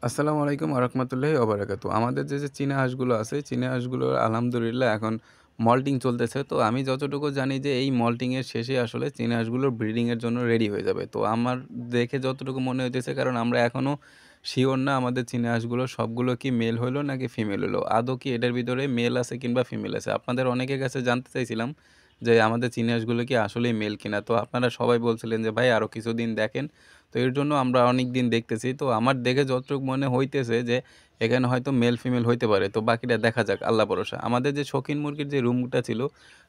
আসসালামু আলাইকুম আরহামতুল্লাহি ওবারাকাতু। আমাদের যে চীনা হাঁসগুলো আছে, চীনা হাঁসগুলো আলহামদুলিল্লাহ এখন মল্টিং চলতেছে। তো আমি যতটুকু জানি যে এই মল্টিং এর শেষে আসলে চীনা হাঁসগুলো ব্রিডিং এর জন্য রেডি হয়ে যাবে। তো আমার দেখে যতটুকু মনে হইতেছে কারণ আমরা এখনো সিওর না আমাদের চীনা হাঁসগুলো সবগুলো কি মেল হইলো নাকি ফিমেল হইলো। আদৌ কি এটার ভিতরে মেল আছে কিংবা ফিমেল আছে। আপনাদের অনেকের কাছে জানতে চাইছিলাম যে আমাদের চীনা হাঁসগুলো কি আসলেই মেল কিনা। তো আপনারা সবাই বলছিলেন যে ভাই আরো কিছুদিন দেখেন। তো এর জন্য আমরা অনেকদিন দেখতেছি। তো আমার দেখে যতটুকু মনে হইতেছে যে এখানে হয়তো মেল ফিমেল হইতে পারে। তো বাকিটা দেখা যাক আল্লাহ ভরোসা। আমাদের যে শৌখিন মুরগির যে রুমটা ছিল,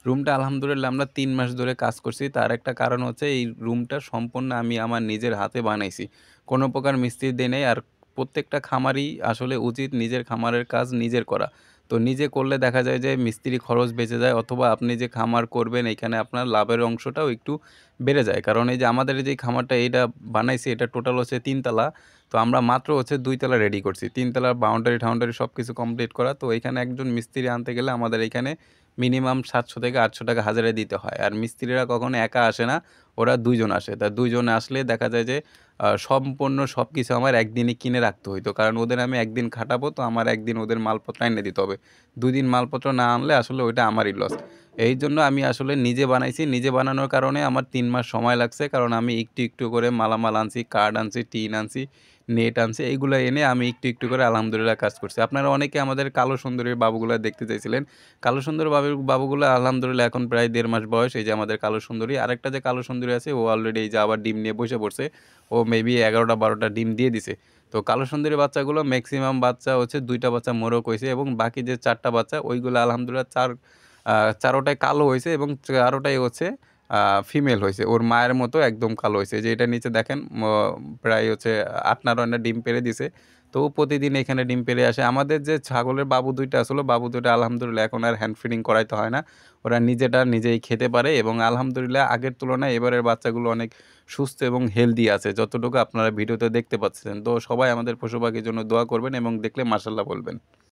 রুমটা আলহামদুলিল্লাহ আমরা ৩ মাস ধরে কাজ করছি। তার একটা কারণ হচ্ছে এই রুমটা সম্পূর্ণ আমি আমার নিজের হাতে বানাইছি। কোনো প্রকার মিস্ত্রি দেই নাই। আর প্রত্যেকটা খামারই আসলে উচিত নিজের খামারের কাজ নিজের করা। তো নিজে করলে দেখা যায় যে মিস্ত্রি খরচ বেঁচে যায় অথবা আপনি যে খামার করবেন এখানে আপনার লাভের অংশটাও একটু বেড়ে যায়। কারণ এই যে আমাদের এই যে খামারটা এইটা বানাইছি এটা টোটাল হচ্ছে ৩ তালা। তো আমরা মাত্র হচ্ছে ২ তালা রেডি করছি। ৩ তালার বাউন্ডারি-টাউন্ডারি সবকিছু কমপ্লিট করা। তো এইখানে একজন মিস্ত্রি আনতে গেলে আমাদের এইখানে মিনিমাম ৳৭০০-৮০০ হাজারে দিতে হয়। আর মিস্ত্রিরা কখনো একা আসে না, ওরা ২ জন আসে। তা ২ জন আসলে দেখা যায় যে সম্পূর্ণ সবকিছু আমার একদিনই কিনে রাখতে হইতো। কারণ ওদের আমি একদিন খাটাবো তো আমার একদিন ওদের মালপত্র আইনা দিতে হবে। ২ দিন মালপত্র না আনলে আসলে ওইটা আমারই লস। এইজন্য আমি আসলে নিজে বানাইছি। নিজে বানানোর কারণে আমার ৩ মাস সময় লাগছে। কারণ আমি একটু করে মালামাল আনছি, কাঠ আনছি, টিন আনছি, নেট আনছি। এইগুলা এনে আমি একটু করে আলহামদুলিল্লাহ কাজ করছি। আপনারা অনেকে আমাদের কালো সুন্দরীর বাবুগুলা দেখতে চাইছিলেন। কালো সুন্দর বাবুগুলা আলহামদুলিল্লাহ এখন প্রায় ১.৫ মাস বয়স। এই যে আমাদের কালো সুন্দরী। আরেকটা যে কালো সুন্দরী আছে ও অলরেডি এই যে আবার ডিম নিয়ে বইসা পড়ছে। ও মেবি ১১টা-১২টা ডিম দিয়ে দিছে। তো কালো সুন্দরী বাচ্চাগুলো মেক্সিমাম বাচ্চা হচ্ছে ২ টা বাচ্চা মোরগ হইছে এবং বাকি যে ৪ টা বাচ্চা ওইগুলা আলহামদুলিল্লাহ ৪ টাই কালো হইছে এবং ৪ টাই হচ্ছে আ ফিমেল হইছে। ওর মায়ের মতো একদম কালো হইছে। যে এটার নিচে দেখেন প্রায় হচ্ছে ৮ না ৯ টা ডিম পেড়ে দিছে। তো ও প্রতিদিন এখানে ডিম পেড়ে আসে। আমাদের যে ছাগলের বাবু ২ টা আছিল, বাবু ২ টা আলহামদুলিল্লাহ এখন আর হ্যান্ড ফিডিং করাইতে হয় না। ওরা নিজেটা নিজেই খেতে পারে এবং আলহামদুলিল্লাহ আগের তুলনায় এবারের বাচ্চাগুলো অনেক সুস্থ এবং হেলথি আছে। যতটুকু আপনারা ভিডিওতে দেখতে পাচ্ছেন। তো সবাই আমাদের পশু পাখির জন্য দোয়া করবেন এবং দেখলে মাশাআল্লাহ বলবেন।